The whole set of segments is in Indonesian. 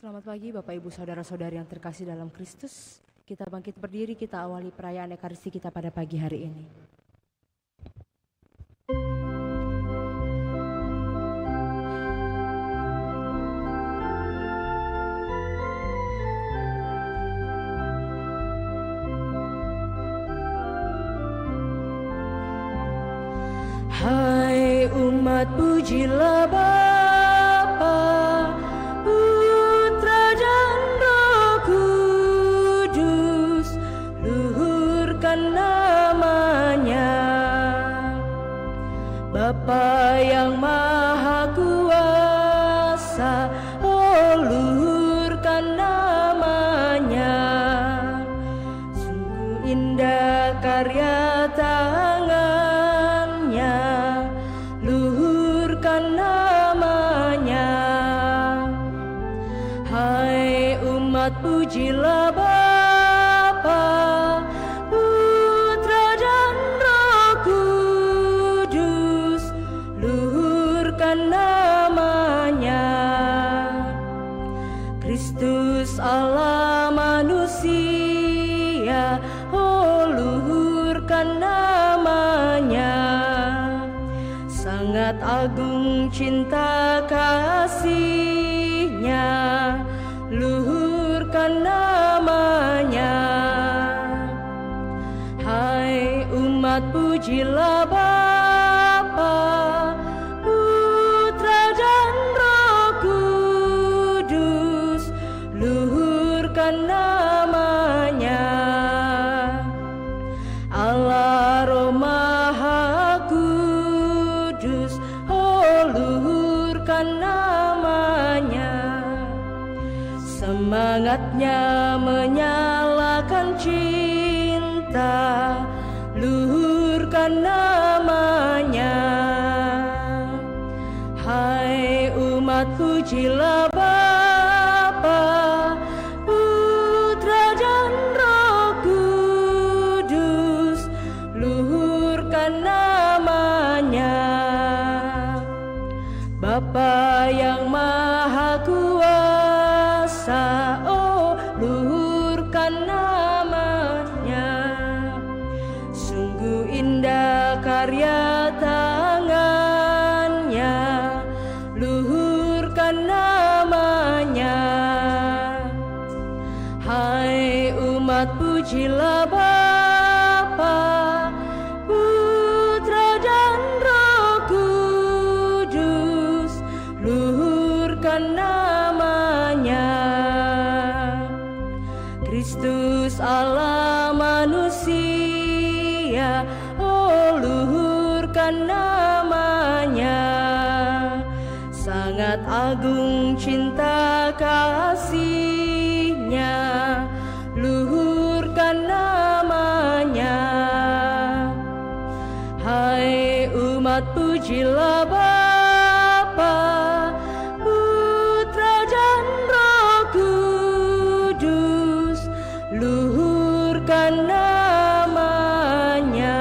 Selamat pagi Bapak Ibu Saudara-saudari yang terkasih dalam Kristus. Kita bangkit berdiri, kita awali perayaan Ekaristi kita pada pagi hari ini. Hai umat, pujilah Bapa, Putra dan Roh Kudus, luhurkan namanya. Bapa yang Maha Kuasa, oh luhurkan namanya. Sungguh indah karya tangannya, luhurkan namanya. Hai umat, pujilah Bapa, Putra dan Roh Kudus, luhurkan namanya. Kristus Allah manusia, oh luhurkan namanya. Sangat agung cinta kasihnya, luhurkan namanya. Hai umat, pujilah Bapa, Putra dan Roh Kudus, luhurkan namanya. Allah Roh Maha Kudus, oh luhurkan namanya. Semangatnya menyalakan cinta, luhurkan namanya. Hai umat, pujilah Bapa, Putra dan Roh Kudus, luhurkan namanya. Bapa yang Maha Kuasa, oh luhurkan namanya. Sungguh indah karya tangannya, luhurkan namanya. Hai umat, pujilah Bapa, Putra dan Roh Kudus, luhurkan namanya. Kristus Allah manusia, oh luhurkan namanya. Sangat agung cinta kasihnya, luhurkan namanya. Hai umat, pujilah Bapa, Putra dan Roh Kudus, luhurkan namanya.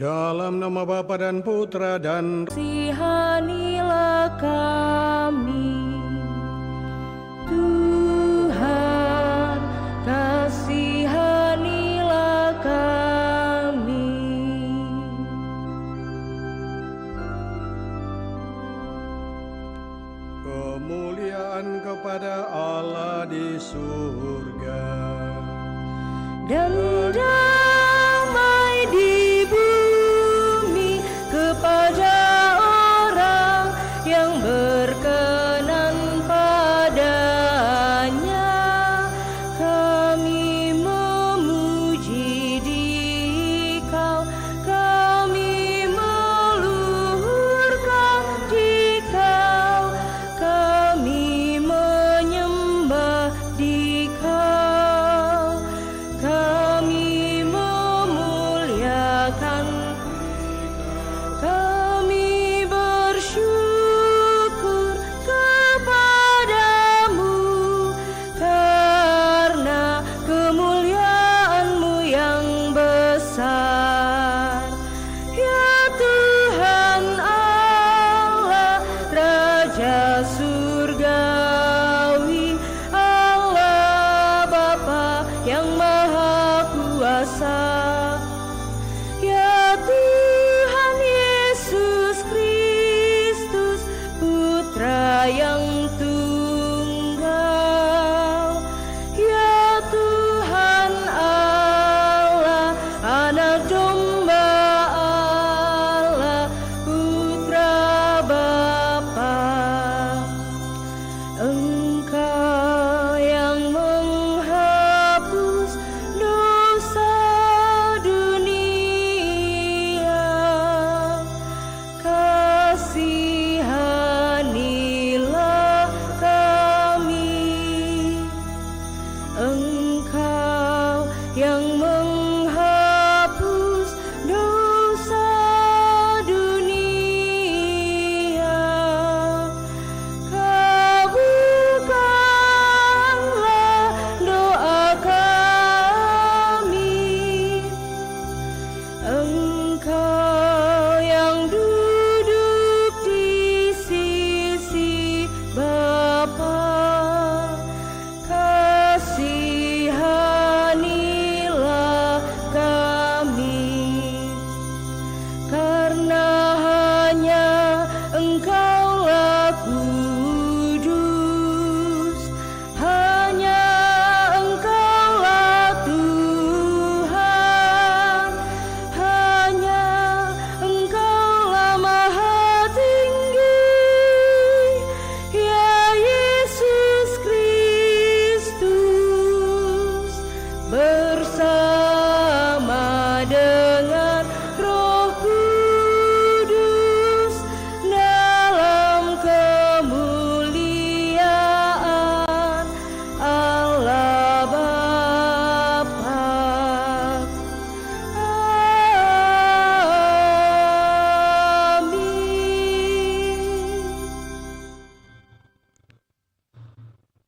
Dalam nama Bapa dan Putra dan Kasihanilah kami, Tuhan, kasihanilah kami. kemuliaan kepada Allah di surga Dan damai di bumi kepada orang yang berkenan padanya. Kami memuji Dikau, kami meluhurkan Dikau, kami menyembah Dikau, kami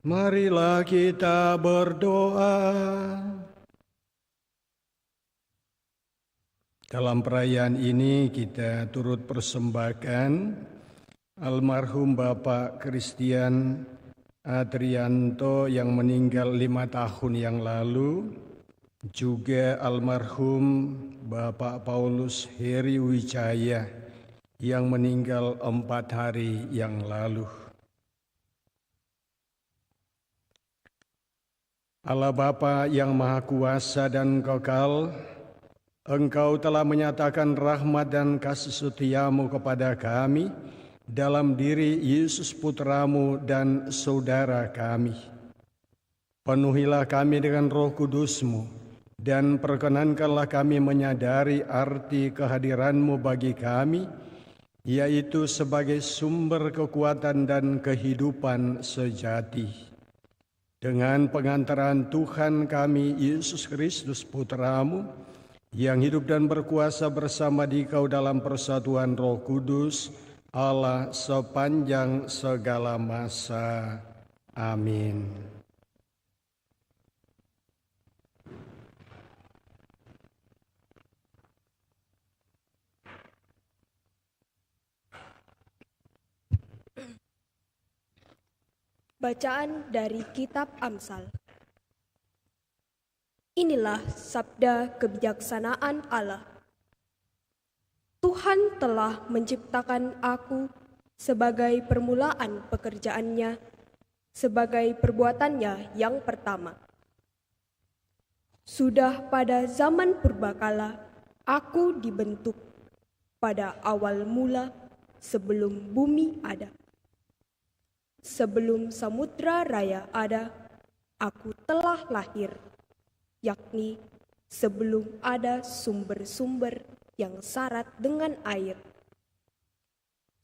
Marilah kita berdoa. Dalam perayaan ini kita turut persembahkan almarhum Bapak Christian Adrianto yang meninggal 5 tahun yang lalu, juga almarhum Bapak Paulus Heri Wijaya yang meninggal 4 hari yang lalu. Allah Bapa yang Maha Kuasa dan Kekal, Engkau telah menyatakan rahmat dan kasih setia-Mu kepada kami dalam diri Yesus Putra-Mu dan saudara kami. Penuhilah kami dengan Roh Kudus-Mu dan perkenankanlah kami menyadari arti kehadiran-Mu bagi kami, yaitu sebagai sumber kekuatan dan kehidupan sejati. Dengan pengantaran Tuhan kami Yesus Kristus Putra-Mu, yang hidup dan berkuasa bersama Dikau dalam persatuan Roh Kudus, Allah sepanjang segala masa. Amin. Bacaan dari Kitab Amsal. Inilah sabda kebijaksanaan Allah. Tuhan telah menciptakan aku sebagai permulaan pekerjaannya, sebagai perbuatannya yang pertama. Sudah pada zaman purbakala, aku dibentuk pada awal mula sebelum bumi ada. Sebelum samudra raya ada, aku telah lahir, yakni sebelum ada sumber-sumber yang syarat dengan air.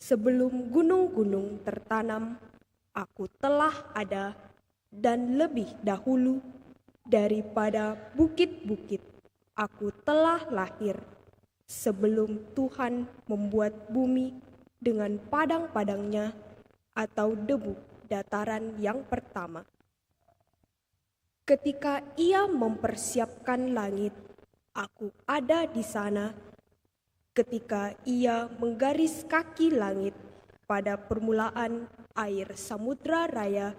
Sebelum gunung-gunung tertanam, aku telah ada, dan lebih dahulu daripada bukit-bukit, aku telah lahir, sebelum Tuhan membuat bumi dengan padang-padangnya, atau debu dataran yang pertama. Ketika Ia mempersiapkan langit, aku ada di sana. Ketika Ia menggaris kaki langit pada permulaan air samudra raya,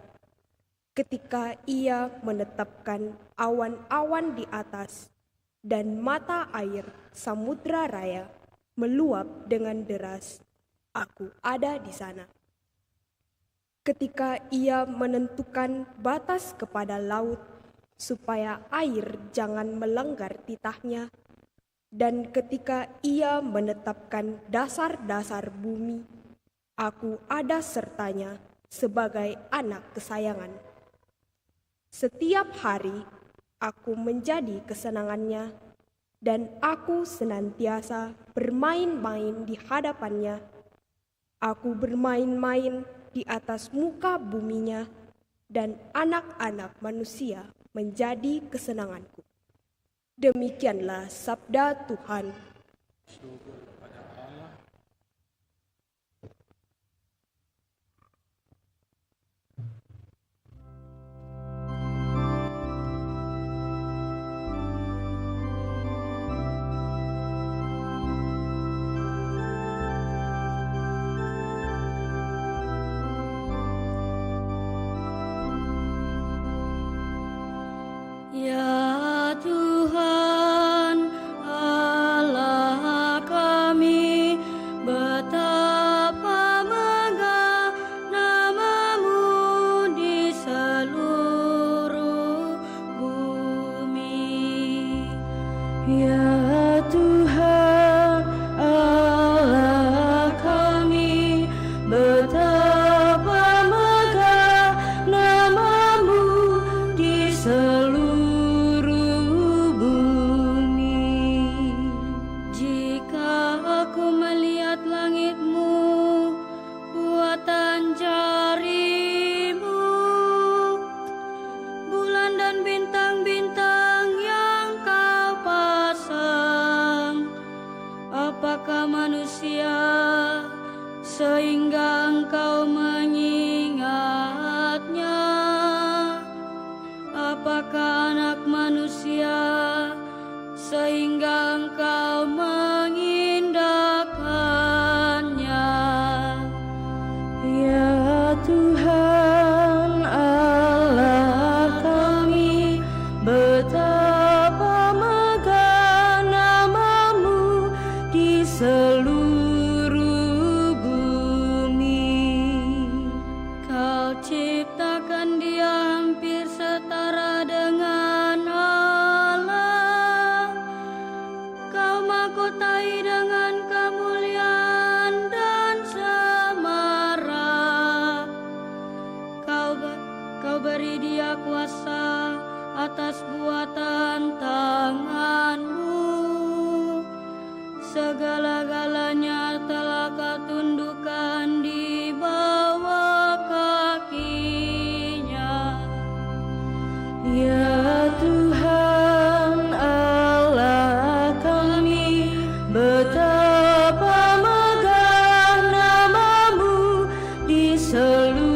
ketika Ia menetapkan awan-awan di atas dan mata air samudra raya meluap dengan deras, aku ada di sana. Ketika Ia menentukan batas kepada laut, supaya air jangan melanggar titahnya, dan ketika Ia menetapkan dasar-dasar bumi, aku ada sertanya sebagai anak kesayangan. Setiap hari aku menjadi kesenangannya, dan aku senantiasa bermain-main di hadapannya. Aku bermain-main di atas muka buminya, dan anak-anak manusia menjadi kesenanganku. Demikianlah sabda Tuhan. Ya Tuhan, Allah kami, betapa megah nama-Mu di seluruh bumi. Ya Tuhan, Allah kami, betapa megah nama-Mu di seluruh bintang-bintang yang Kau pasang Kau beri dia kuasa atas buatan tanganmu. Segala-galanya telah kau tundukkan di bawah kakinya. Ya Tuhan Allah kami, betapa megah nama-Mu di seluruh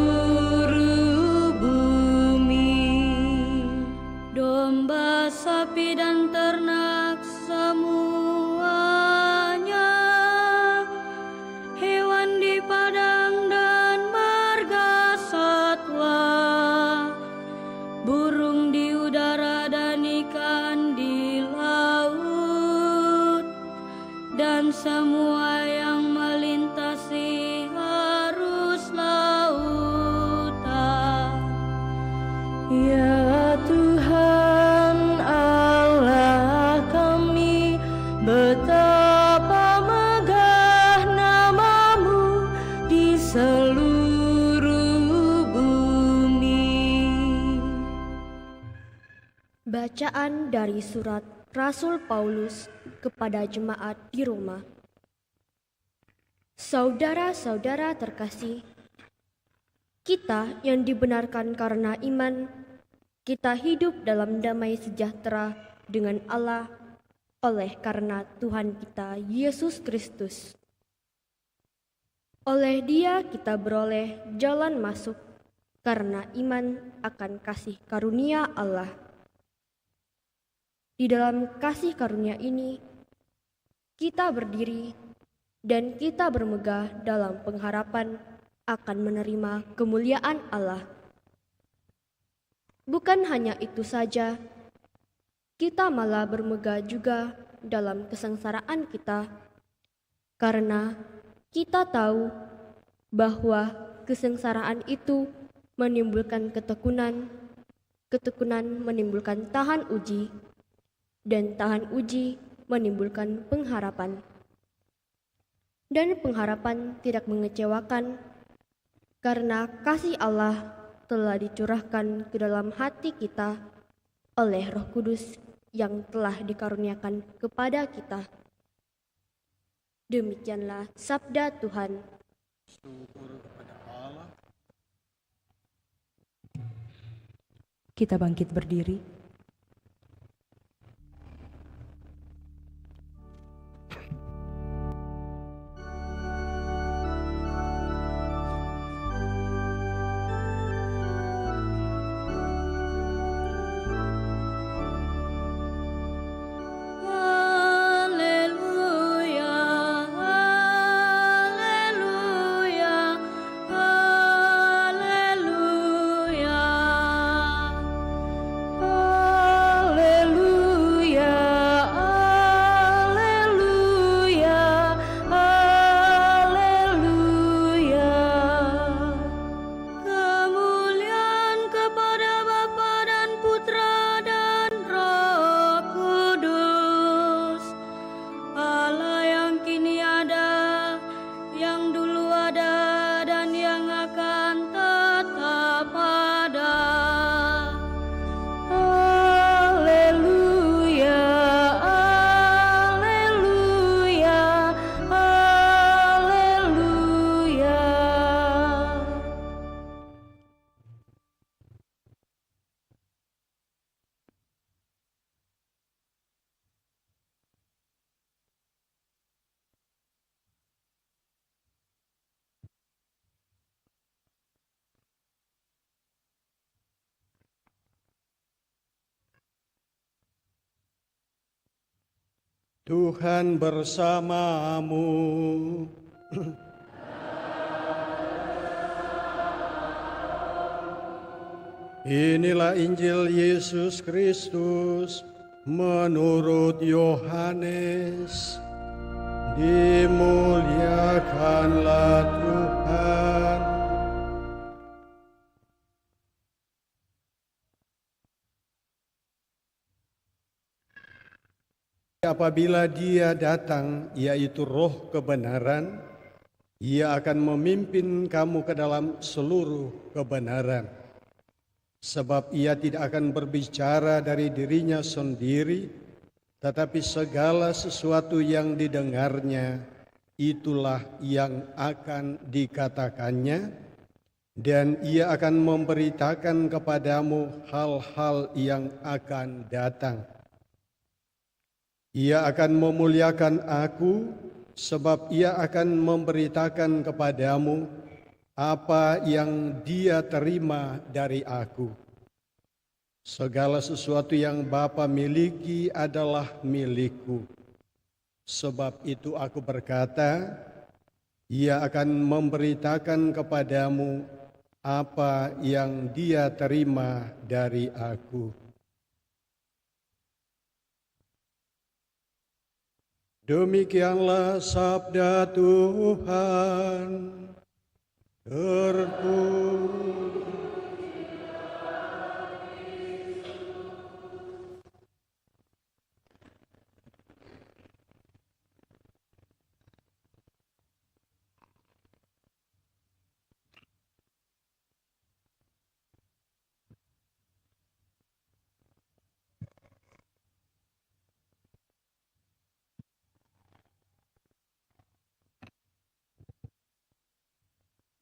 bumi. Domba, sapi dan ternak semuanya, hewan di padang dan marga satwa, burung di udara dan ikan di laut, dan semua yang melintasi arus lautan. Ya Tuhan Allah kami, betapa megah nama-Mu di seluruh bumi. Bacaan dari surat Rasul Paulus kepada jemaat di Roma. Saudara-saudara terkasih, kita yang dibenarkan karena iman, kita hidup dalam damai sejahtera dengan Allah oleh karena Tuhan kita Yesus Kristus. Oleh Dia kita beroleh jalan masuk karena iman akan kasih karunia Allah. Di dalam kasih karunia ini, kita berdiri dan kita bermegah dalam pengharapan akan menerima kemuliaan Allah. Bukan hanya itu saja, kita malah bermegah juga dalam kesengsaraan kita, karena kita tahu bahwa kesengsaraan itu menimbulkan ketekunan, ketekunan menimbulkan tahan uji, dan tahan uji menimbulkan pengharapan. Dan pengharapan tidak mengecewakan, karena kasih Allah telah dicurahkan ke dalam hati kita oleh Roh Kudus yang telah dikaruniakan kepada kita. Demikianlah sabda Tuhan. Kita bangkit berdiri. Tuhan bersamamu. Inilah Injil Yesus Kristus menurut Yohanes. Dimuliakanlah Tuhan. Apabila Dia datang, yaitu Roh kebenaran, Ia akan memimpin kamu ke dalam seluruh kebenaran. sebab ia tidak akan berbicara dari dirinya sendiri, tetapi segala sesuatu yang didengarnya, itulah yang akan dikatakannya, dan ia akan memberitakan kepadamu hal-hal yang akan datang. Ia akan memuliakan aku, sebab ia akan memberitakan kepadamu apa yang dia terima dari aku. Segala sesuatu yang Bapa miliki adalah milikku. Sebab itu aku berkata, ia akan memberitakan kepadamu apa yang dia terima dari aku. Demikianlah sabda Tuhan.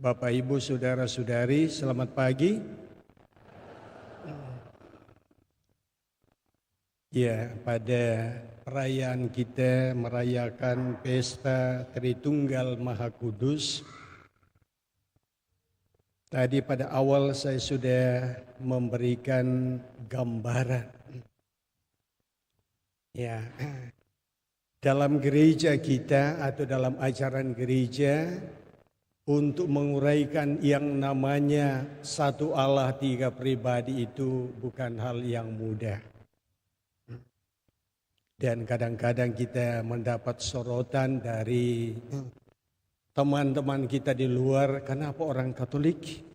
Bapak, Ibu, Saudara-saudari, selamat pagi. Ya, pada perayaan kita merayakan pesta Tritunggal Maha Kudus. Tadi pada awal saya sudah memberikan gambaran. Ya, dalam gereja kita atau dalam ajaran gereja, untuk menguraikan yang namanya satu Allah tiga pribadi itu bukan hal yang mudah. Dan kadang-kadang kita mendapat sorotan dari teman-teman kita di luar, kenapa orang Katolik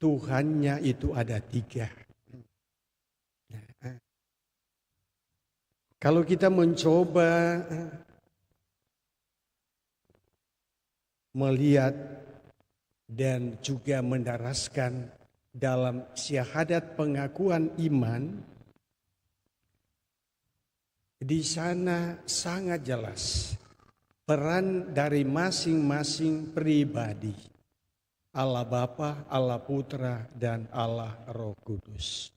Tuhannya itu ada tiga. Kalau kita mencoba melihat dan juga mendaraskan dalam syahadat pengakuan iman, di sana sangat jelas peran dari masing-masing pribadi, Allah Bapa, Allah Putra, dan Allah Roh Kudus.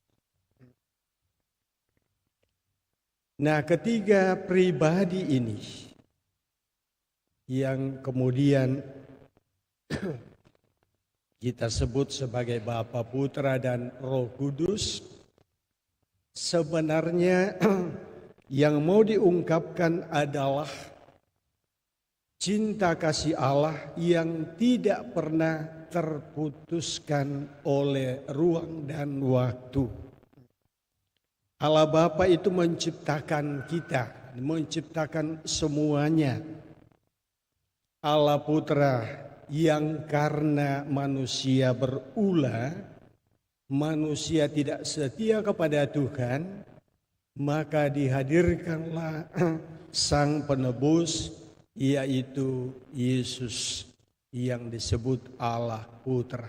Nah, ketiga pribadi ini yang kemudian kita sebut sebagai Bapa, Putra, dan Roh Kudus, sebenarnya yang mau diungkapkan adalah cinta kasih Allah yang tidak pernah terputuskan oleh ruang dan waktu. Allah Bapa itu menciptakan kita, menciptakan semuanya. Allah Putra yang karena manusia berulah, manusia tidak setia kepada Tuhan, maka dihadirkanlah Sang Penebus, yaitu Yesus yang disebut Allah Putra.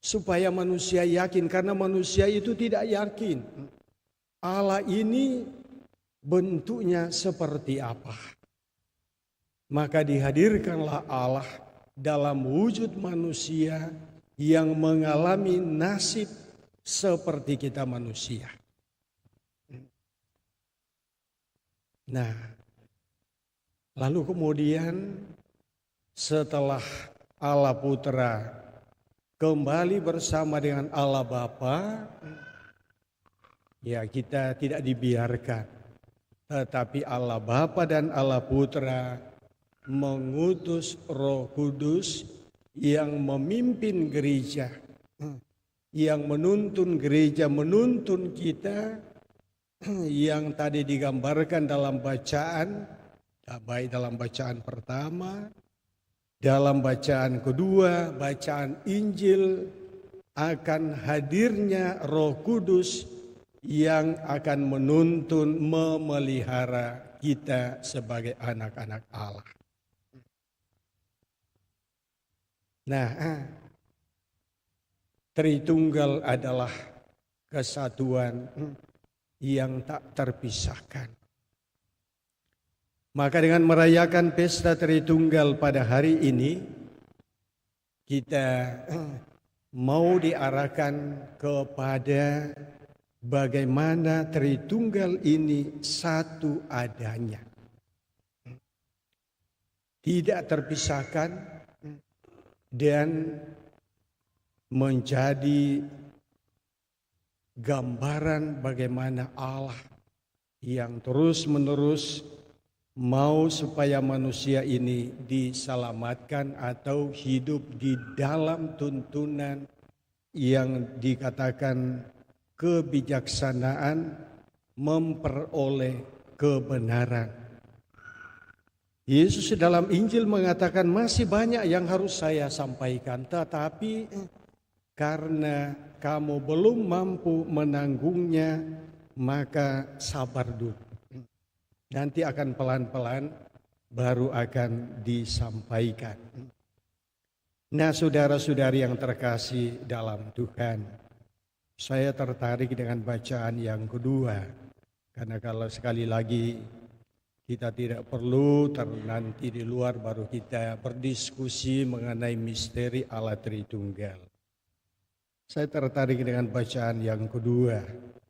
Supaya manusia yakin, karena manusia itu tidak yakin Allah ini bentuknya seperti apa. Maka dihadirkanlah Allah dalam wujud manusia yang mengalami nasib seperti kita manusia. Nah, lalu kemudian setelah Allah Putra kembali bersama dengan Allah Bapa, ya kita tidak dibiarkan. Tetapi Allah Bapa dan Allah Putra mengutus Roh Kudus yang memimpin gereja, yang menuntun gereja, menuntun kita, yang tadi digambarkan dalam bacaan, baik dalam bacaan pertama, dalam bacaan kedua, bacaan Injil, akan hadirnya Roh Kudus yang akan menuntun, memelihara kita sebagai anak-anak Allah. Nah, Tritunggal adalah kesatuan yang tak terpisahkan. Maka dengan merayakan pesta Tritunggal pada hari ini, kita mau diarahkan kepada bagaimana Tritunggal ini satu adanya. Tidak terpisahkan dan menjadi gambaran bagaimana Allah yang terus-menerus mau supaya manusia ini diselamatkan atau hidup di dalam tuntunan yang dikatakan kebijaksanaan memperoleh kebenaran. Yesus dalam Injil mengatakan masih banyak yang harus saya sampaikan, tetapi karena kamu belum mampu menanggungnya, maka sabar dulu. Nanti akan pelan-pelan baru akan disampaikan. Nah, saudara-saudari yang terkasih dalam Tuhan, saya tertarik dengan bacaan yang kedua. Karena kalau sekali lagi kita tidak perlu nanti di luar baru kita berdiskusi mengenai misteri Allah Tritunggal. Saya tertarik dengan bacaan yang kedua.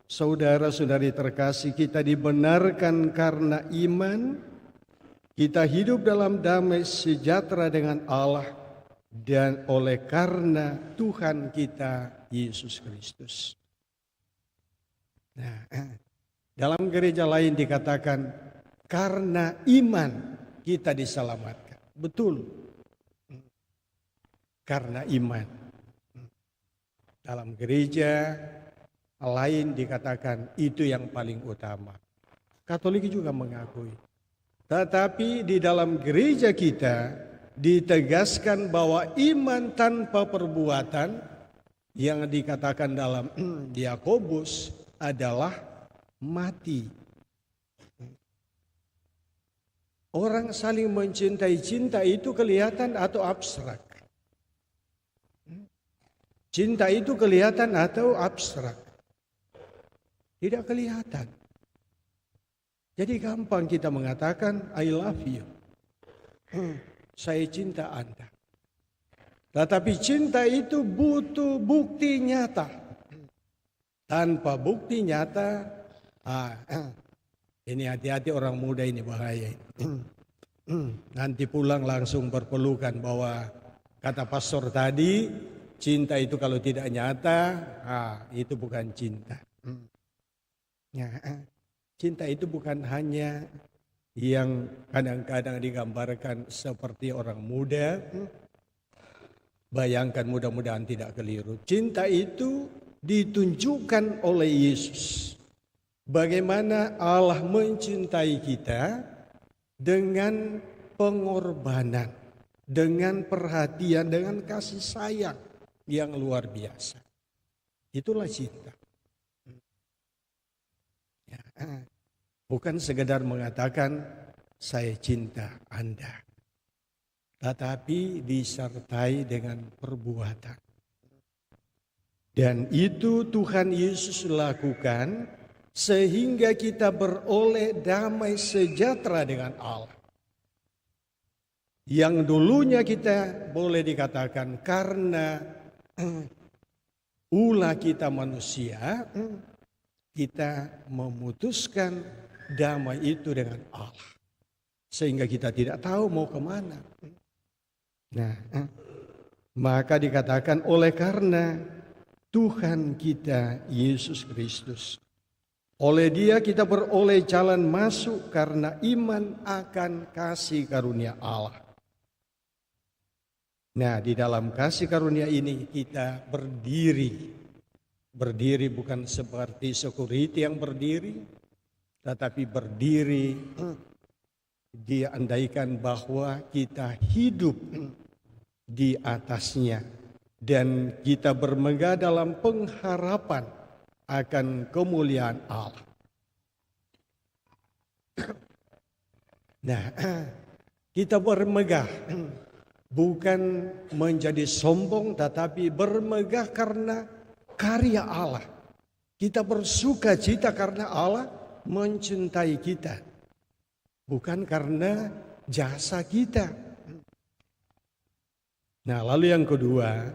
Saudara-saudari terkasih, kita dibenarkan karena iman, kita hidup dalam damai sejahtera dengan Allah dan oleh karena Tuhan kita Yesus Kristus. Nah, dalam gereja lain dikatakan karena iman kita diselamatkan. Betul. Karena iman. Dalam gereja lain dikatakan itu yang paling utama. Katolik juga mengakui. Tetapi di dalam gereja kita ditegaskan bahwa iman tanpa perbuatan yang dikatakan dalam Yakobus adalah mati. Orang saling mencintai, cinta itu kelihatan atau abstrak? Cinta itu kelihatan atau abstrak? Tidak kelihatan. Jadi gampang kita mengatakan I love you. Saya cinta Anda. Tetapi cinta itu butuh bukti nyata. Tanpa bukti nyata, ini hati-hati orang muda ini bahaya. Nanti pulang langsung berpelukan bahwa kata pastor tadi, cinta itu kalau tidak nyata, itu bukan cinta. Cinta itu bukan hanya yang kadang-kadang digambarkan seperti orang muda. Bayangkan, mudah-mudahan tidak keliru. Cinta itu ditunjukkan oleh Yesus. Bagaimana Allah mencintai kita dengan pengorbanan, dengan perhatian, dengan kasih sayang yang luar biasa. Itulah cinta. Bukan sekedar mengatakan saya cinta Anda, tetapi disertai dengan perbuatan. Dan itu Tuhan Yesus lakukan sehingga kita beroleh damai sejahtera dengan Allah. Yang dulunya kita boleh dikatakan karena ulah kita manusia, kita memutuskan damai itu dengan Allah. Sehingga kita tidak tahu mau kemana. Nah, maka dikatakan oleh karena Tuhan kita Yesus Kristus. Oleh Dia kita beroleh jalan masuk karena iman akan kasih karunia Allah. Nah, di dalam kasih karunia ini kita berdiri. Berdiri bukan seperti security yang berdiri, tetapi berdiri dia andaikan bahwa kita hidup di atasnya. Dan kita bermegah dalam pengharapan akan kemuliaan Allah. Nah, kita bermegah bukan menjadi sombong, tetapi bermegah karena karya Allah. Kita bersuka cita karena Allah mencintai kita, bukan karena jasa kita. Nah, lalu yang kedua,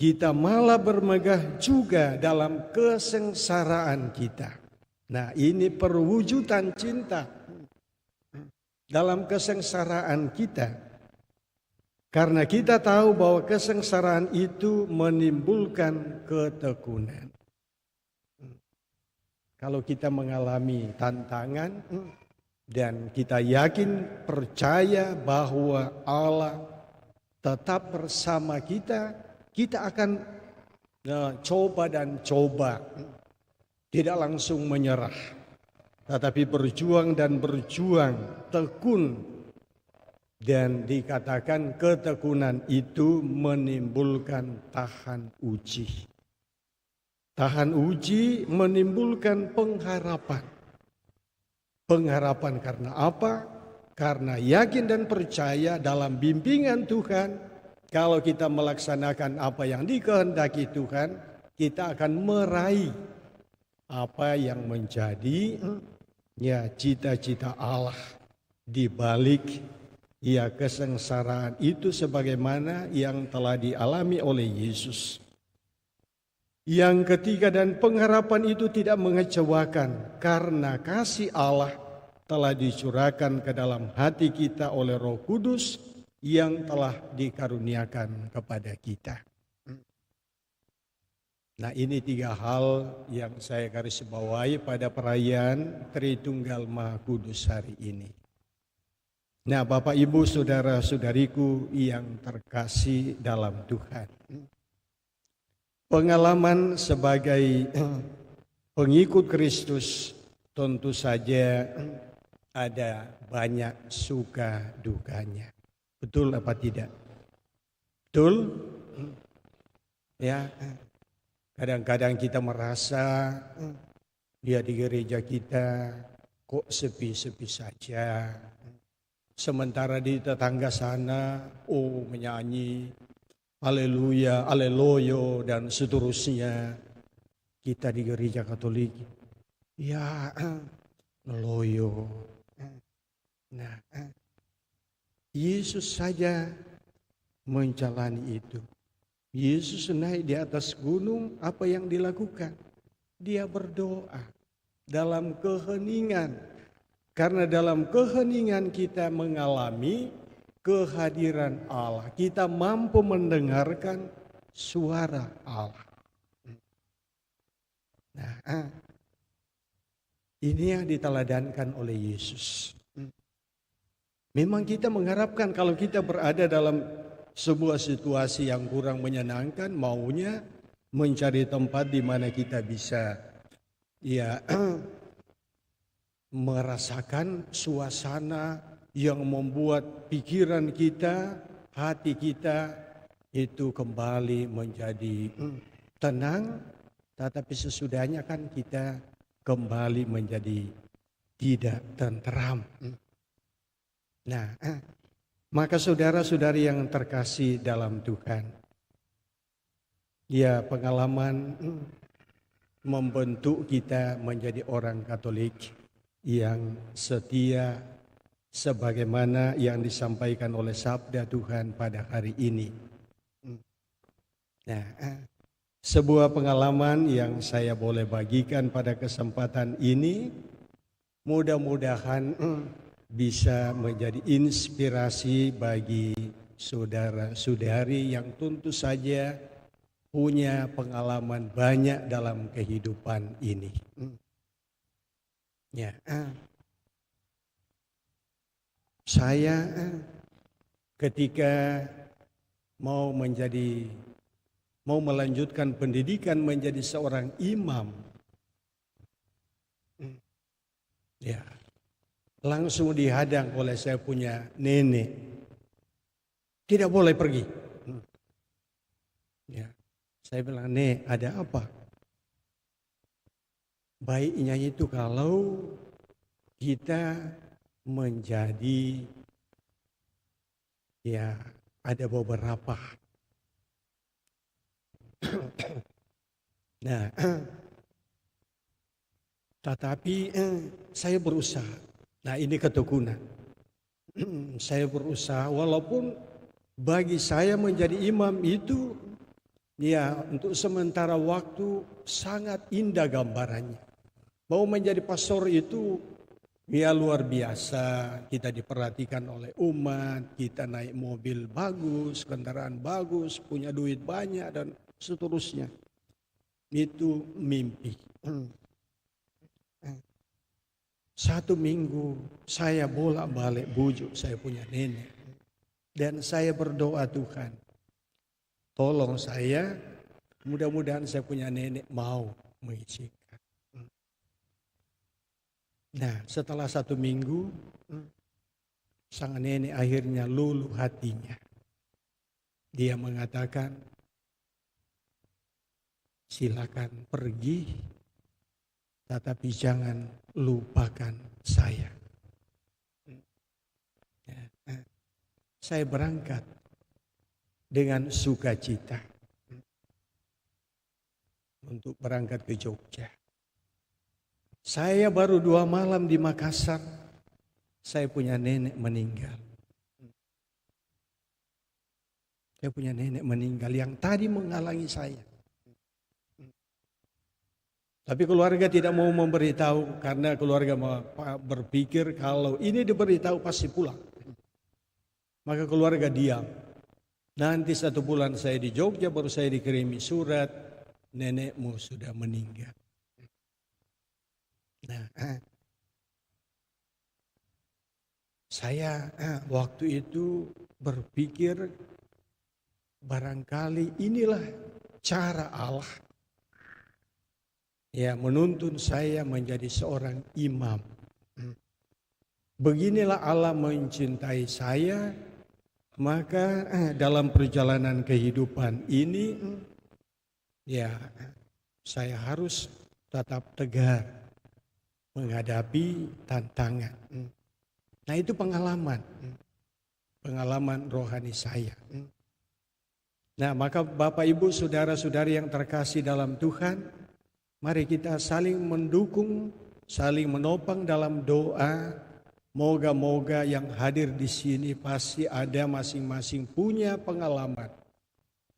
kita malah bermegah juga dalam kesengsaraan kita. Nah, ini perwujudan cinta dalam kesengsaraan kita. Karena kita tahu bahwa kesengsaraan itu menimbulkan ketekunan. Kalau kita mengalami tantangan dan kita yakin, percaya bahwa Allah tetap bersama kita, kita akan coba dan coba. Tidak langsung menyerah, tetapi berjuang dan berjuang, tekun. Dan dikatakan ketekunan itu menimbulkan tahan uji. Tahan uji menimbulkan pengharapan. Pengharapan karena apa? Karena yakin dan percaya dalam bimbingan Tuhan. Kalau kita melaksanakan apa yang dikehendaki Tuhan, kita akan meraih apa yang menjadi cita-cita Allah di balik kesengsaraan itu, sebagaimana yang telah dialami oleh Yesus. Yang ketiga, dan pengharapan itu tidak mengecewakan karena kasih Allah telah dicurahkan ke dalam hati kita oleh Roh Kudus yang telah dikaruniakan kepada kita. Nah, ini 3 hal yang saya garis bawahi pada perayaan Tritunggal Maha Kudus hari ini. Nah, Bapak Ibu saudara-saudariku yang terkasih dalam Tuhan. Pengalaman sebagai pengikut Kristus tentu saja ada banyak suka dukanya. Betul apa tidak? Betul? Ya. Kadang-kadang kita merasa di gereja kita kok sepi-sepi saja. Sementara di tetangga sana, menyanyi haleluya, aleloyo dan seterusnya. Kita di gereja Katolik, loyo. Nah, Yesus saja menjalani itu. Yesus naik di atas gunung, apa yang dilakukan? Dia berdoa dalam keheningan. Karena dalam keheningan kita mengalami kehadiran Allah. Kita mampu mendengarkan suara Allah. Nah, ini yang diteladankan oleh Yesus. Memang kita mengharapkan kalau kita berada dalam sebuah situasi yang kurang menyenangkan, maunya mencari tempat di mana kita bisa merasakan suasana yang membuat pikiran kita, hati kita itu kembali menjadi tenang, tetapi sesudahnya kan kita kembali menjadi tidak tenteram. Nah, maka saudara-saudari yang terkasih dalam Tuhan, pengalaman membentuk kita menjadi orang Katolik yang setia sebagaimana yang disampaikan oleh sabda Tuhan pada hari ini. Nah, sebuah pengalaman yang saya boleh bagikan pada kesempatan ini, mudah-mudahan bisa menjadi inspirasi bagi saudara-saudari yang tentu saja punya pengalaman banyak dalam kehidupan ini. Saya ketika mau melanjutkan pendidikan menjadi seorang imam, langsung dihadang oleh saya punya nenek. Tidak boleh pergi. Saya bilang, "Nek, ada apa?" Baiknya itu kalau kita menjadi Ya, ada beberapa. Nah, tetapi saya berusaha. Nah, ini ketekunan. Saya berusaha walaupun bagi saya menjadi imam itu ya untuk sementara waktu sangat indah gambarannya. Mau menjadi pastor itu ya luar biasa, kita diperhatikan oleh umat, kita naik mobil bagus, kendaraan bagus, punya duit banyak dan seterusnya. Itu mimpi. Satu minggu saya bolak-balik bujuk saya punya nenek. Dan saya berdoa, Tuhan, tolong saya, mudah-mudahan saya punya nenek mau mengizinkan. Nah, setelah 1 minggu, sang nenek akhirnya luluh hatinya. Dia mengatakan, silakan pergi, tetapi jangan lupakan saya. Saya berangkat dengan sukacita untuk berangkat ke Jogja. Saya baru 2 malam di Makassar, saya punya nenek meninggal. Saya punya nenek meninggal yang tadi menghalangi saya. Tapi keluarga tidak mau memberitahu karena keluarga berpikir kalau ini diberitahu pasti pulang. Maka keluarga diam. Nanti 1 bulan saya di Jogja baru saya dikirimi surat, nenekmu sudah meninggal. Nah, saya waktu itu berpikir barangkali inilah cara Allah ya menuntun saya menjadi seorang imam. Beginilah Allah mencintai saya, maka dalam perjalanan kehidupan ini ya saya harus tetap tegar menghadapi tantangan. Nah, itu pengalaman rohani saya. Nah, maka Bapak Ibu saudara-saudari yang terkasih dalam Tuhan, mari kita saling mendukung, saling menopang dalam doa. Moga-moga yang hadir di sini pasti ada masing-masing punya pengalaman,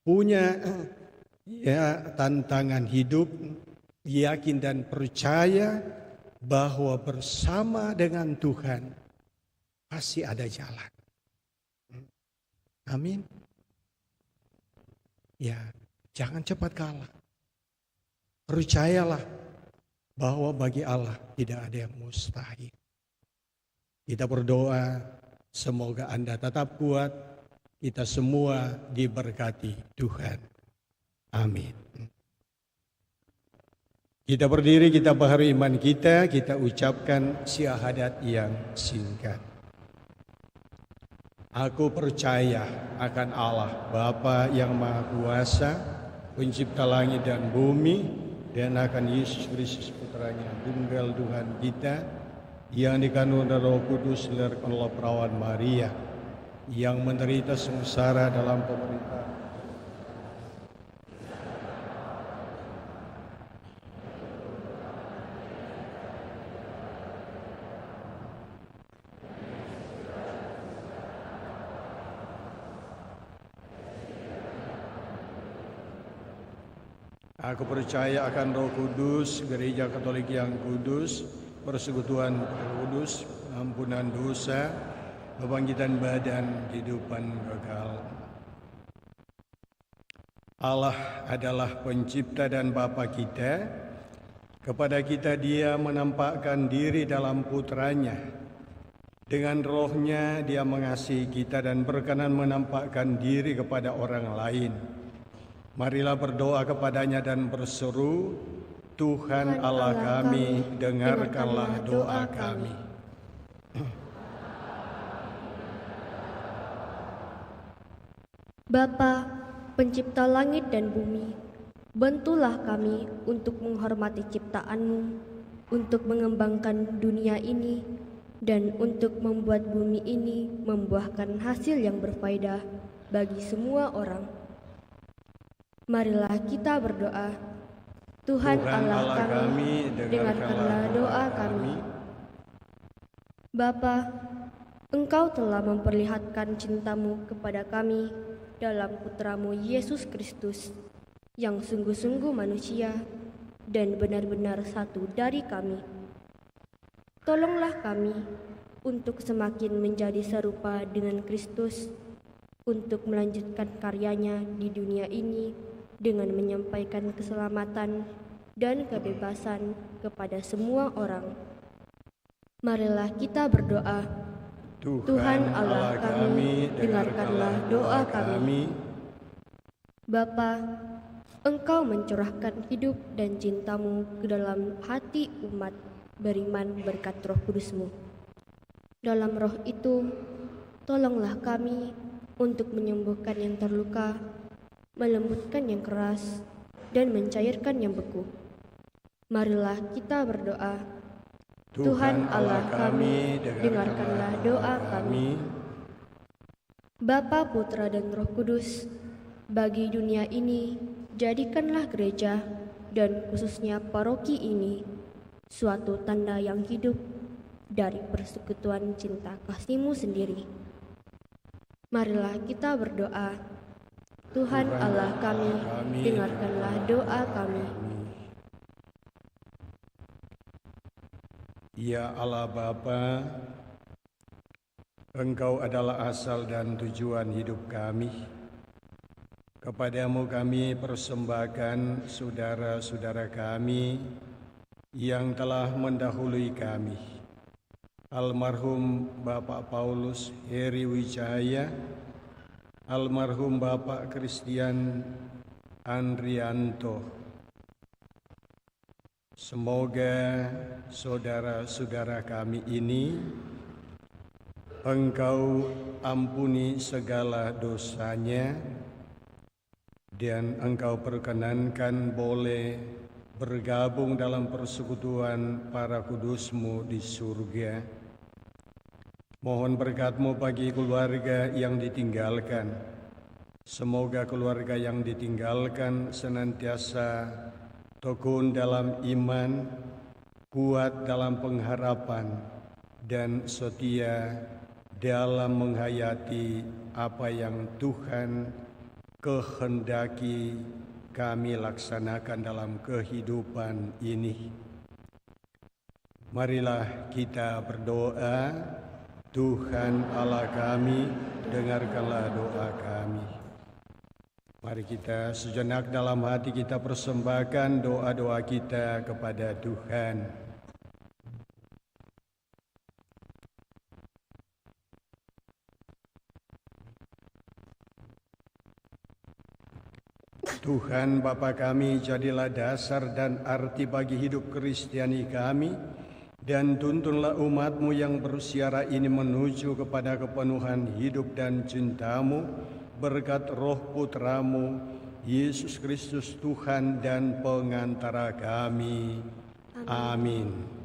punya ya tantangan hidup, yakin dan percaya bahwa bersama dengan Tuhan pasti ada jalan. Amin. Ya, jangan cepat kalah. Percayalah bahwa bagi Allah tidak ada yang mustahil. Kita berdoa, semoga Anda tetap kuat, kita semua diberkati Tuhan. Amin. Kita berdiri, kita baharui iman kita ucapkan syahadat yang singkat. Aku percaya akan Allah, Bapa yang Maha Kuasa, pencipta langit dan bumi, dan akan Yesus Kristus putranya, tunggal Tuhan kita, yang dikandung dari Roh Kudus dilahirkan oleh perawan Maria, yang menderita sengsara dalam pemerintahan. Aku percaya akan Roh Kudus, Gereja Katolik yang kudus, persekutuan kudus, ampunan dosa, kebangkitan badan, kehidupan kekal. Allah adalah pencipta dan Bapa kita. Kepada kita Dia menampakkan diri dalam putranya. Dengan rohnya Dia mengasihi kita dan berkenan menampakkan diri kepada orang lain. Marilah berdoa kepadanya dan berseru, Tuhan Allah kami, dengarkanlah doa kami. Bapa, pencipta langit dan bumi, bantulah kami untuk menghormati ciptaan-Mu, untuk mengembangkan dunia ini, dan untuk membuat bumi ini membuahkan hasil yang berfaedah bagi semua orang. Marilah kita berdoa. Tuhan Allah kami, dengarkanlah doa kami. Bapa, Engkau telah memperlihatkan cinta-Mu kepada kami dalam Putra-Mu Yesus Kristus, yang sungguh-sungguh manusia dan benar-benar satu dari kami. Tolonglah kami untuk semakin menjadi serupa dengan Kristus, untuk melanjutkan karyanya di dunia ini dengan menyampaikan keselamatan dan kebebasan kepada semua orang. Marilah kita berdoa. Tuhan Allah kami, dengarkanlah doa kami. Bapa, Engkau mencurahkan hidup dan cinta-Mu ke dalam hati umat beriman berkat Roh Kudus-Mu. Dalam roh itu, tolonglah kami untuk menyembuhkan yang terluka, melembutkan yang keras, dan mencairkan yang beku. Marilah kita berdoa. Tuhan Allah kami, dengarkanlah doa kami. Bapa, Putra, dan Roh Kudus, bagi dunia ini, jadikanlah gereja, dan khususnya paroki ini, suatu tanda yang hidup dari persekutuan cinta kasih-Mu sendiri. Marilah kita berdoa. Tuhan Allah kami, dengarkanlah doa kami. Ya Allah Bapa, Engkau adalah asal dan tujuan hidup kami. Kepadamu kami persembahkan saudara-saudara kami yang telah mendahului kami. Almarhum Bapak Paulus Heri Wijaya, almarhum Bapak Christian Andrianto. Semoga saudara-saudara kami ini Engkau ampuni segala dosanya dan Engkau perkenankan boleh bergabung dalam persekutuan para kudus-Mu di surga. Mohon berkat-Mu bagi keluarga yang ditinggalkan. Semoga keluarga yang ditinggalkan senantiasa tekun dalam iman, kuat dalam pengharapan, dan setia dalam menghayati apa yang Tuhan kehendaki kami laksanakan dalam kehidupan ini. Marilah kita berdoa. Tuhan Allah kami, dengarkanlah doa kami. Mari kita sejenak dalam hati kita persembahkan doa-doa kita kepada Tuhan. Tuhan Bapa kami, jadilah dasar dan arti bagi hidup Kristiani kami, dan tuntunlah umat-Mu yang bersiara ini menuju kepada kepenuhan hidup dan cinta-Mu, berkat Roh Putra-Mu, Yesus Kristus Tuhan dan pengantara kami. Amin.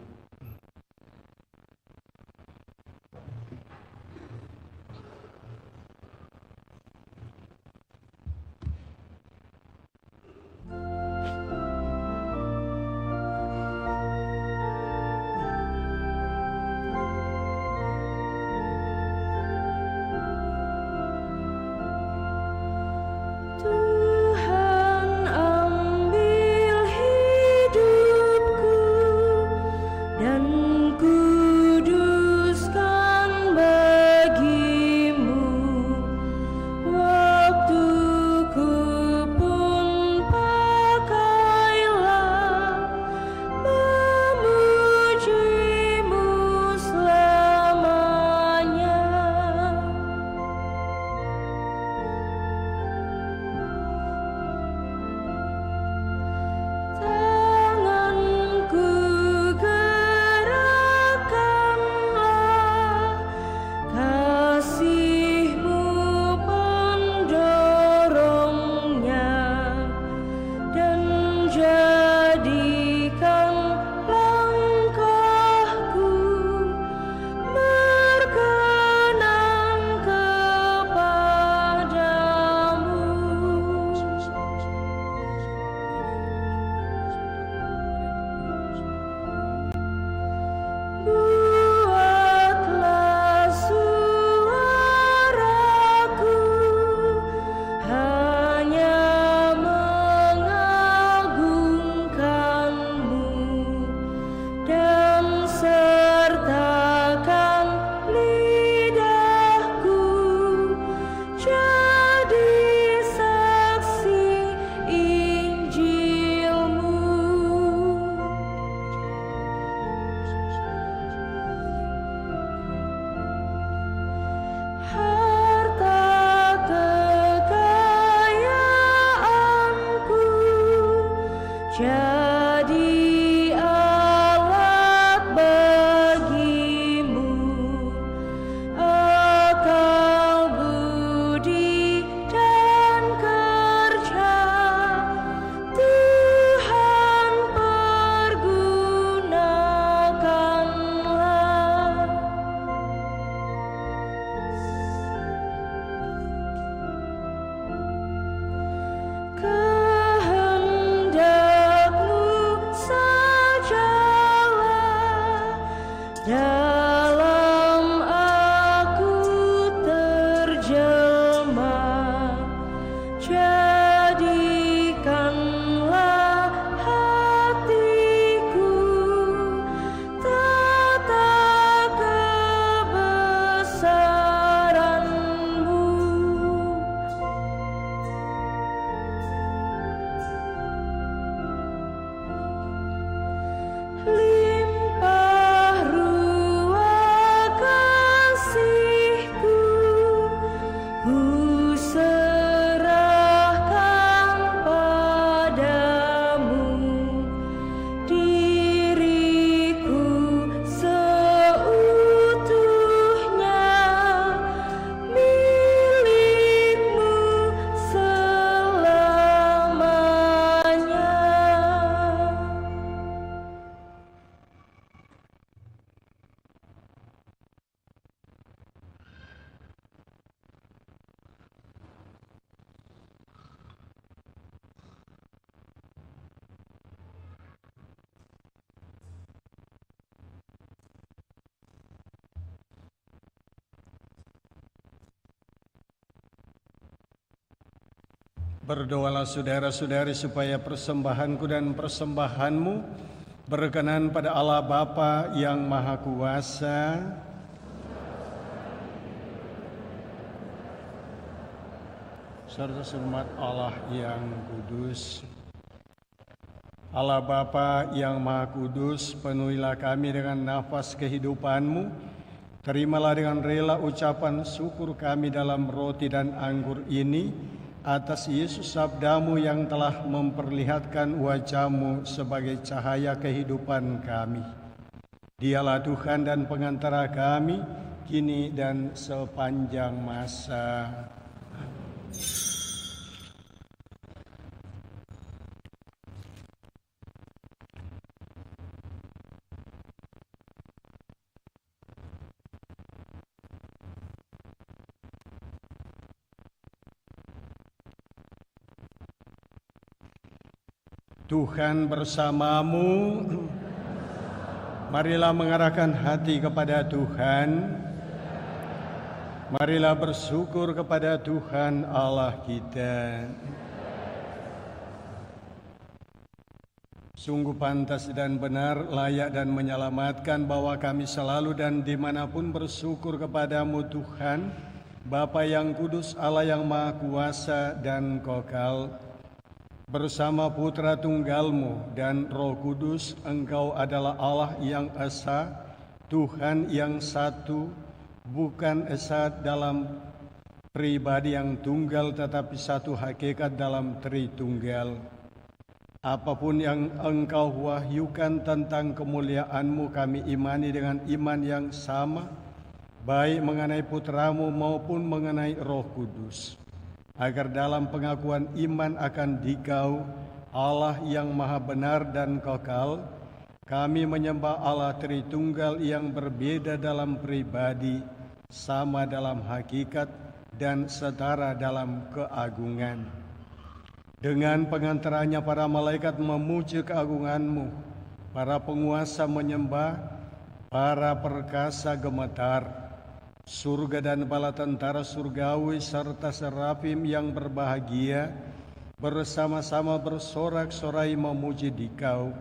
Tuhan ambil hidupku jadi alat bagimu, akal budi dan kerja Tuhan pergunakanlah. Kehendakmu sajalah dalam aku terjemah, jadikanlah hatiku tata kebesaran-Mu. Limpah ruah kasih-Ku, Ku serahkan padamu diriku seutuhnya, milik-Mu selamanya. Berdoalah saudara-saudari supaya persembahanku dan persembahanmu berkenan pada Allah Bapa yang Maha Kuasa, serta hormat Allah yang kudus. Allah Bapa yang Maha Kudus, penuhilah kami dengan nafas kehidupan-Mu. Terimalah dengan rela ucapan syukur kami dalam roti dan anggur ini, atas Yesus sabda-Mu yang telah memperlihatkan wajah-Mu sebagai cahaya kehidupan kami. Dialah Tuhan dan pengantara kami, kini dan sepanjang masa. Tuhan bersamamu. Marilah mengarahkan hati kepada Tuhan. Marilah bersyukur kepada Tuhan Allah kita. Sungguh pantas dan benar, layak dan menyelamatkan bahwa kami selalu dan dimanapun bersyukur kepada-Mu Tuhan, Bapa yang kudus, Allah yang Maha Kuasa dan Kekal. Bersama Putra Tunggal-Mu dan Roh Kudus, Engkau adalah Allah yang esa, Tuhan yang satu, bukan esa dalam pribadi yang tunggal, tetapi satu hakikat dalam Tritunggal. Apapun yang Engkau wahyukan tentang kemuliaan-Mu, kami imani dengan iman yang sama, baik mengenai Putra-Mu maupun mengenai Roh Kudus. Agar dalam pengakuan iman akan Dikau, Allah yang maha benar dan kekal, kami menyembah Allah Tritunggal yang berbeda dalam pribadi, sama dalam hakikat, dan setara dalam keagungan. Dengan pengantarannya para malaikat memuji keagungan-Mu, para penguasa menyembah, para perkasa gemetar. Surga dan bala tentara surgawi serta serafim yang berbahagia bersama-sama bersorak-sorai memuji Dikau.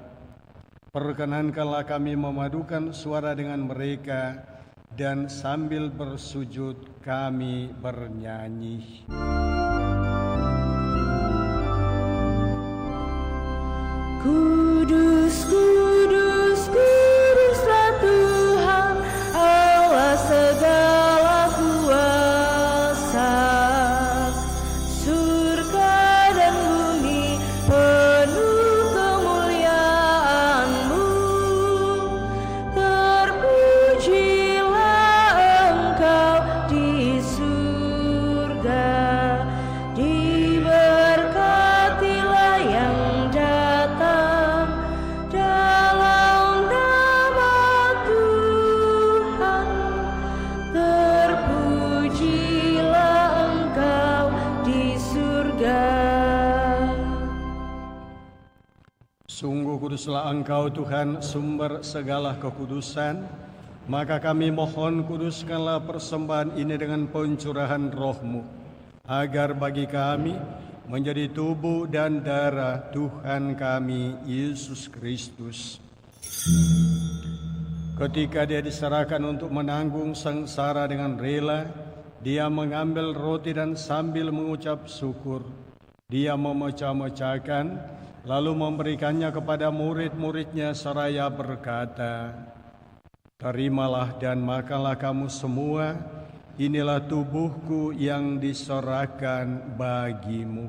Perkenankanlah kami memadukan suara dengan mereka, dan sambil bersujud kami bernyanyi. Kudus, kudus, kuduslah Tuhan Allah segala kuasa. Surga dan bumi penuh kemuliaan-Mu. Sungguh kuduslah Engkau Tuhan, sumber segala kekudusan. Maka kami mohon kuduskanlah persembahan ini dengan pencurahan roh-Mu, agar bagi kami menjadi tubuh dan darah Tuhan kami Yesus Kristus. Ketika Dia diserahkan untuk menanggung sengsara dengan rela, Dia mengambil roti dan sambil mengucap syukur, Dia memecah-mecahkan, lalu memberikannya kepada murid-muridnya seraya berkata, "Terimalah dan makanlah kamu semua, inilah tubuhku yang diserahkan bagimu."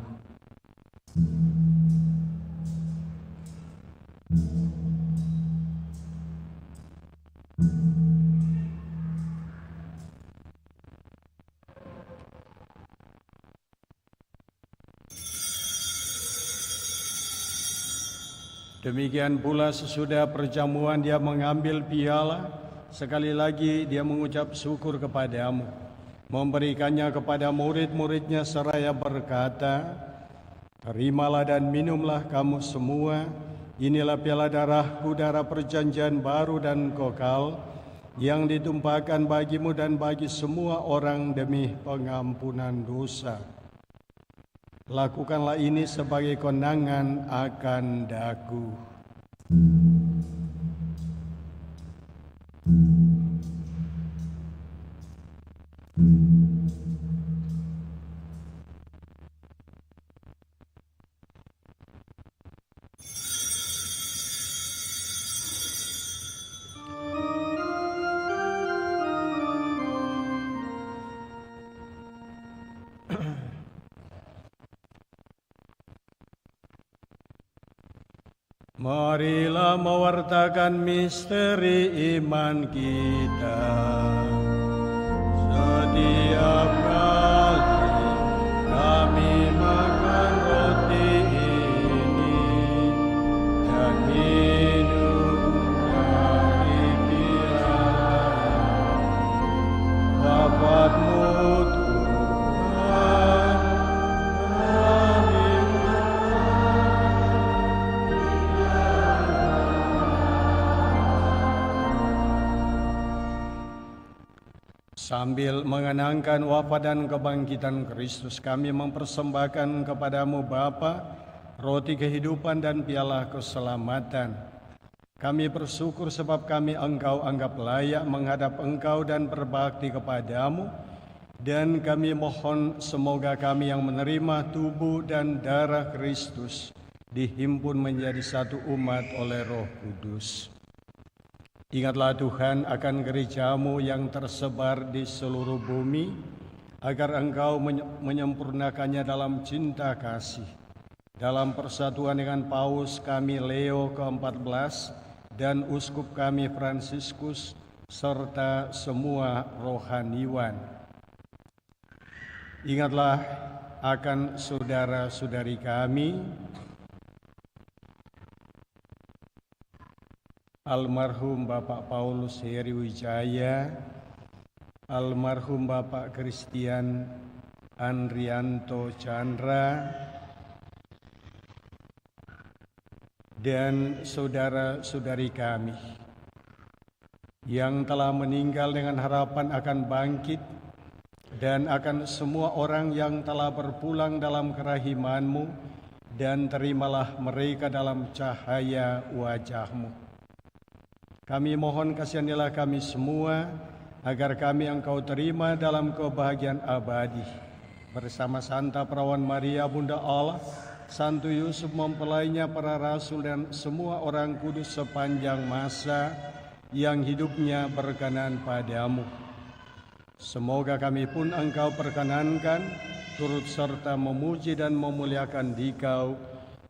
Demikian pula sesudah perjamuan Dia mengambil piala, sekali lagi Dia mengucap syukur kepadamu, memberikannya kepada murid-muridnya seraya berkata, "Terimalah dan minumlah kamu semua, inilah piala darahku, darah perjanjian baru dan kekal, yang ditumpahkan bagimu dan bagi semua orang demi pengampunan dosa. Lakukanlah ini sebagai kenangan akan daku." Marilah mewartakan misteri iman kita. Setiap kali kami makan roti ini dan minum dari piala, wafat-Mu Tuhan kami. Sambil mengenangkan wafat dan kebangkitan Kristus, kami mempersembahkan kepada-Mu Bapa roti kehidupan dan piala keselamatan. Kami bersyukur sebab kami Engkau anggap layak menghadap Engkau dan berbakti kepada-Mu, dan kami mohon semoga kami yang menerima tubuh dan darah Kristus dihimpun menjadi satu umat oleh Roh Kudus. Ingatlah Tuhan akan gereja-Mu yang tersebar di seluruh bumi, agar Engkau menyempurnakannya dalam cinta kasih, dalam persatuan dengan Paus kami Leo ke-14 dan Uskup kami Fransiskus, serta semua rohaniwan. Ingatlah akan saudara-saudari kami, almarhum Bapak Paulus Heri Wijaya, almarhum Bapak Christian Andrianto Chandra, dan saudara-saudari kami yang telah meninggal dengan harapan akan bangkit, dan akan semua orang yang telah berpulang dalam kerahiman-Mu, dan terimalah mereka dalam cahaya wajah-Mu. Kami mohon kasihanilah kami semua, agar kami Engkau terima dalam kebahagiaan abadi, bersama Santa Perawan Maria Bunda Allah, Santo Yusuf mempelainya, para rasul, dan semua orang kudus sepanjang masa yang hidupnya berkenan pada-Mu. Semoga kami pun Engkau perkenankan turut serta memuji dan memuliakan Dikau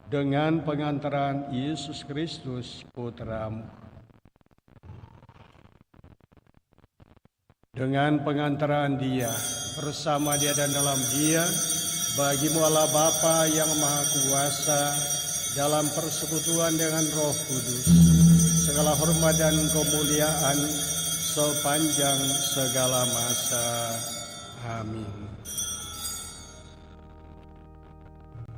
dengan pengantaran Yesus Kristus Putra-Mu. Dengan pengantaran Dia, bersama Dia dan dalam Dia, bagi-Mu Allah Bapa yang Maha Kuasa, dalam persekutuan dengan Roh Kudus, segala hormat dan kemuliaan sepanjang segala masa. Amin.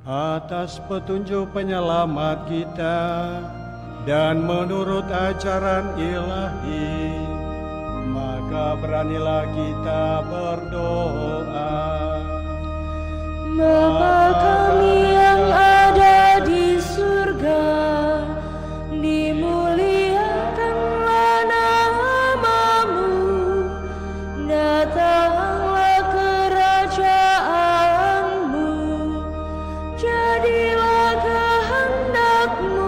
atas petunjuk penyelamat kita dan menurut ajaran ilahi, maka beranilah kita berdoa. Bapa kami yang ada di surga, dimuliakanlah nama-Mu, datanglah kerajaan-Mu, jadilah kehendak-Mu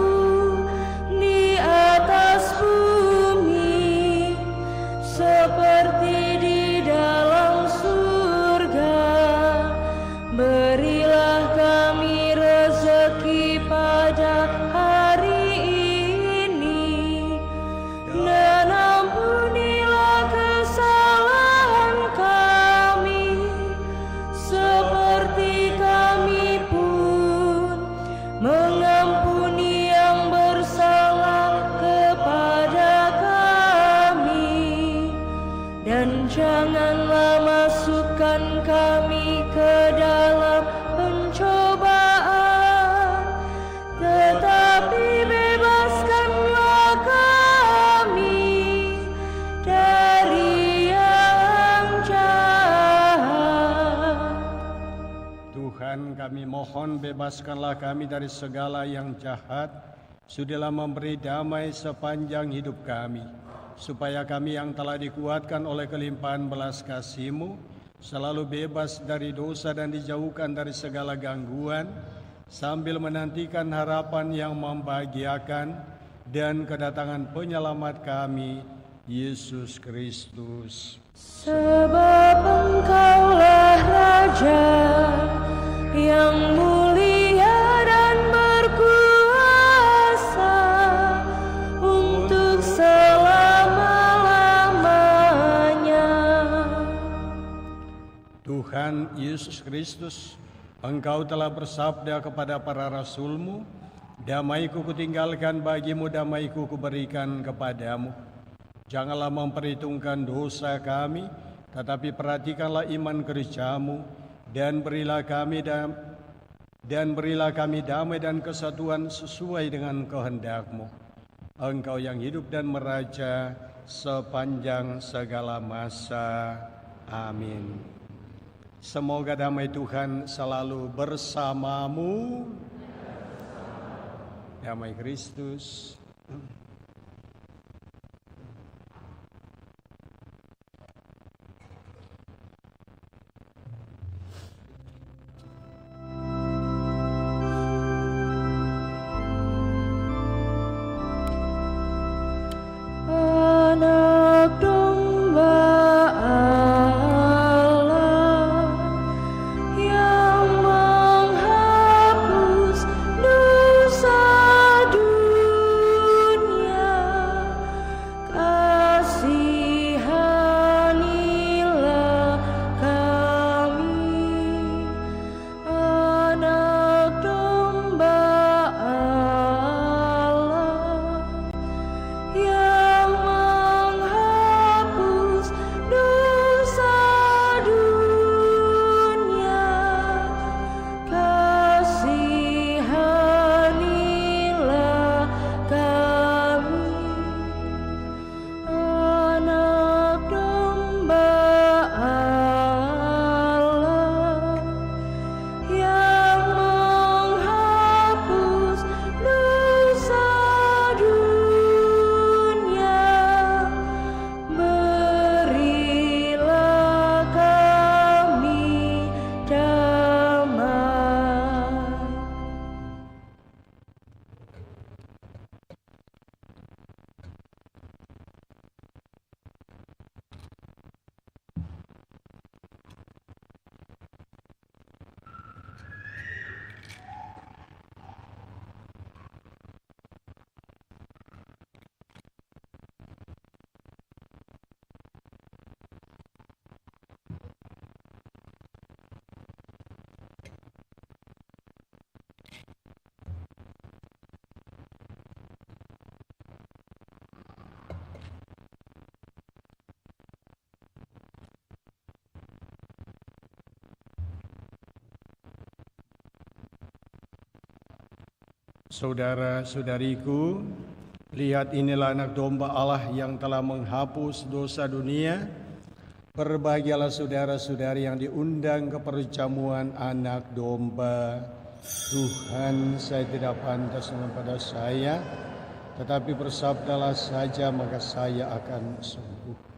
di atas bumi seperti di dalam surga. Berilah kami rezeki pada hari ini, dan ampunilah kesalahan kami, seperti kami pun mengampuni yang bersalah kepada kami. Dan janganlah masukkan kami ke dalam pencobaan, tetapi bebaskanlah kami dari yang jahat. Tuhan, kami mohon bebaskanlah kami dari segala yang jahat. Sudahlah memberi damai sepanjang hidup kami, supaya kami yang telah dikuatkan oleh kelimpahan belas kasih-Mu selalu bebas dari dosa dan dijauhkan dari segala gangguan, sambil menantikan harapan yang membahagiakan dan kedatangan penyelamat kami, Yesus Kristus. Sebab Engkaulah Raja yang mulia dan berkuasa untuk selama-lamanya. Tuhan Yesus Kristus, Engkau telah bersabda kepada para rasul-Mu, damai-Ku kutinggalkan bagimu, damai-Ku kuberikan kepadamu. Janganlah memperhitungkan dosa kami, tetapi perhatikanlah iman gereja-Mu, dan berilah kami damai dan kesatuan sesuai dengan kehendak-Mu. Engkau yang hidup dan meraja sepanjang segala masa. Amin. Semoga damai Tuhan selalu bersamamu. Damai Kristus. Anak domba Allah yang menghapus dosa dunia. Saudara-saudariku, lihat inilah anak domba Allah yang telah menghapus dosa dunia. Berbahagialah saudara-saudari yang diundang ke perjamuan anak domba. Tuhan, saya tidak pantas kepada saya, tetapi bersabdalah saja maka saya akan sembuh.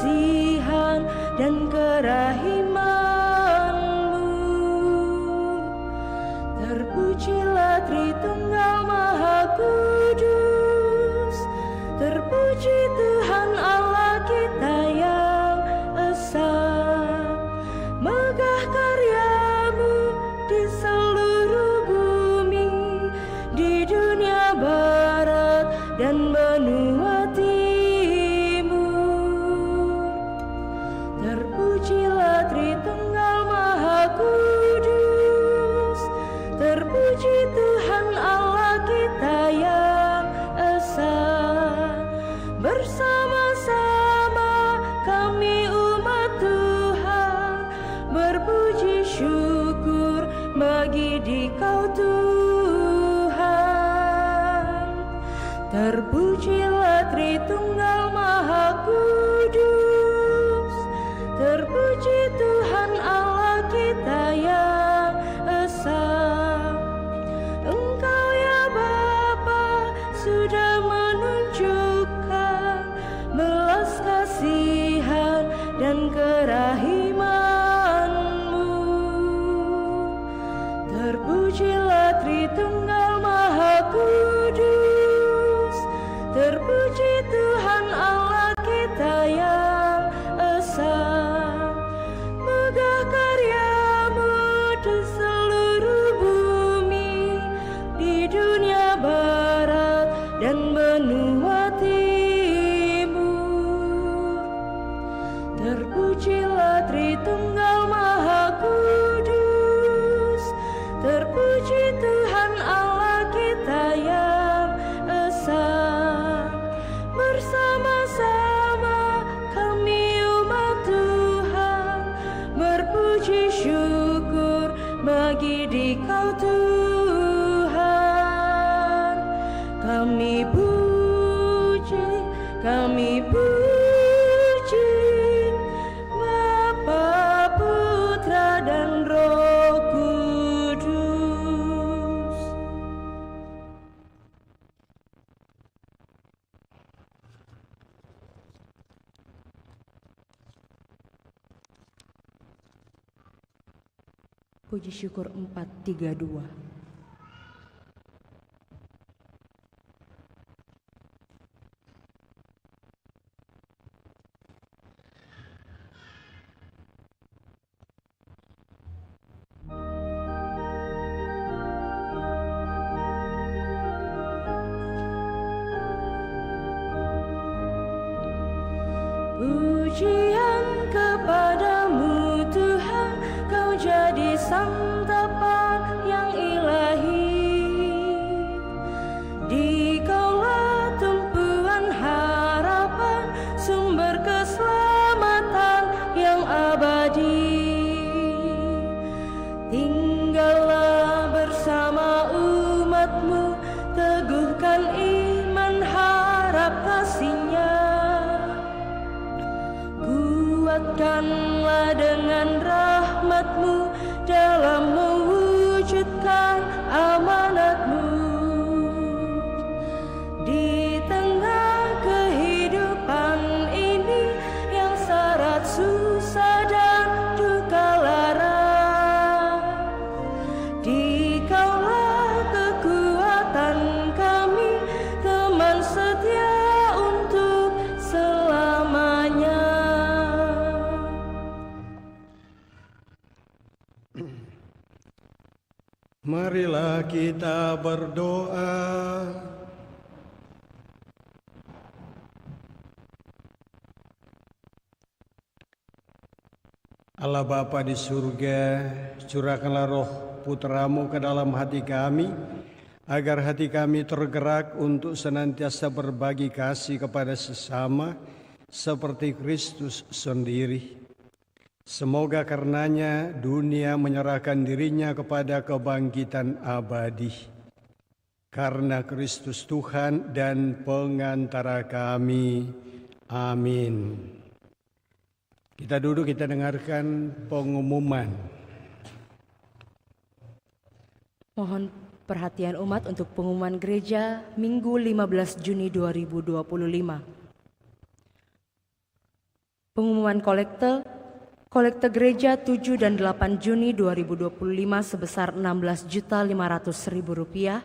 kasihan dan kerahiman-Mu. Terpujilah Tritunggal Maha Kudus, terpuji Tuhan Allah kita yang esa. Megah karya-Mu di seluruh bumi, di dunia barat dan benua timur. Terpujilah Tritunggal Maha Kudus, terpuji Tuhan Allah kita yang esa. Bersama-sama kami umat Tuhan berpuji syukur bagi Dikau Tuhan. Terpujilah Tritunggal Maha Kudus, terpuji Tuhan Allah kita yang esa. Engkau ya Bapa sudah menunjukkan belas kasihan dan kerahiman-Mu. Terpujilah Tritunggal Maha Kudus, terpuji Tuhan Allah kita yang esa. Megah karya-Mu di seluruh bumi, di dunia barat dan benua timur. Terpujilah Tritunggal Maha Kudus, terpuji Tuhan Allah kita yang esa. Bersama-sama kami umat Tuhan berpuji syukur bagi Dikau Tuhan. Kami puji Bapa, Putra dan Roh Kudus. Puji syukur 432. Pujian kepadamu Tuhan, Kau jadi santapan yang ilahi. Dikaulah tumpuan harapan, sumber keselamatan yang abadi. Tinggallah bersama umat-Mu, teguhkan iman harap kasih-Nya. Kuatkanlah dengan rahmat-Mu dalam mewujudkan amanat-Mu. Di tengah kehidupan ini yang syarat susah dan duka lara, Dikaulah kekuatan kami, teman setia untuk selamanya. Marilah kita berdoa. Allah Bapa di surga, curahkanlah roh Putra-Mu ke dalam hati kami, agar hati kami tergerak untuk senantiasa berbagi kasih kepada sesama, seperti Kristus sendiri. Semoga karenanya dunia menyerahkan dirinya kepada kebangkitan abadi. Karena Kristus Tuhan dan pengantara kami. Amin. Kita duduk, kita dengarkan pengumuman. Mohon perhatian umat untuk pengumuman gereja Minggu 15 Juni 2025. Pengumuman kolekte gereja 7 dan 8 Juni 2025 sebesar Rp16.500.000.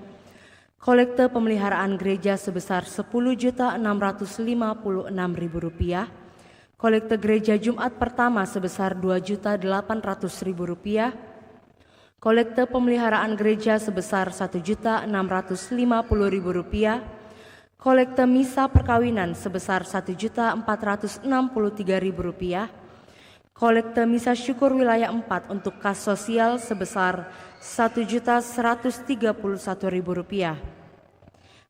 Kolekte pemeliharaan gereja sebesar Rp10.656.000. Kolekte gereja Jumat pertama sebesar Rp2.800.000. Kolekte pemeliharaan gereja sebesar Rp1.650.000. Kolekte misa perkawinan sebesar Rp1.463.000. Kolekte misa syukur wilayah 4 untuk kas sosial sebesar Rp1.131.000.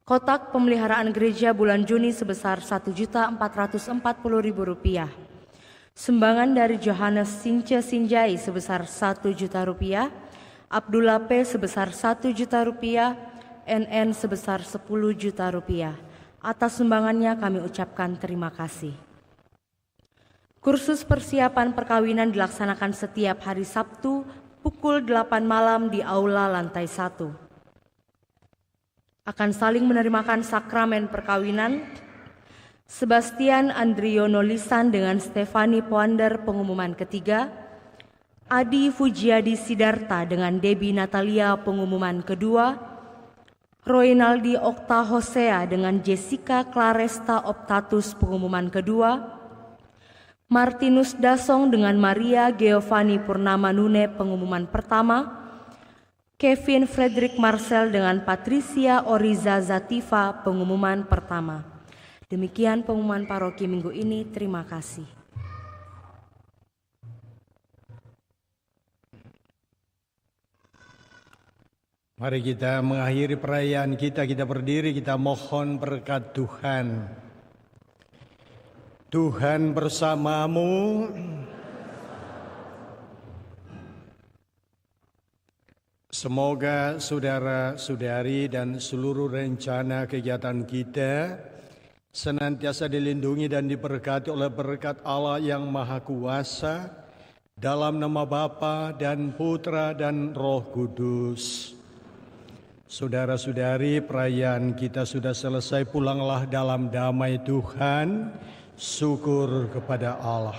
Kotak pemeliharaan gereja bulan Juni sebesar Rp1.440.000. Sumbangan dari Johannes Since Sinjai sebesar Rp1.000.000. Abdullah P sebesar Rp1.000.000. NN sebesar Rp10.000.000. Atas sumbangannya kami ucapkan terima kasih. Kursus persiapan perkawinan dilaksanakan setiap hari Sabtu pukul 8 malam di aula lantai 1. Akan saling menerimakan sakramen perkawinan Sebastian Andriono Lisan dengan Stefani Poander pengumuman ketiga, Adi Fujiadi Sidarta dengan Debbie Natalia pengumuman kedua, Roinaldi Okta Hosea dengan Jessica Claresta Optatus pengumuman kedua, Martinus Dasong dengan Maria Giovanni Purnama Nune pengumuman pertama, Kevin Frederick Marcel dengan Patricia Oriza Zatifa pengumuman pertama. Demikian pengumuman paroki minggu ini, terima kasih. Mari kita mengakhiri perayaan kita berdiri, kita mohon berkat Tuhan. Tuhan bersamamu. Semoga saudara-saudari dan seluruh rencana kegiatan kita senantiasa dilindungi dan diberkati oleh berkat Allah yang Maha Kuasa, dalam nama Bapa dan Putra dan Roh Kudus. Saudara-saudari, perayaan kita sudah selesai, pulanglah dalam damai Tuhan, syukur kepada Allah.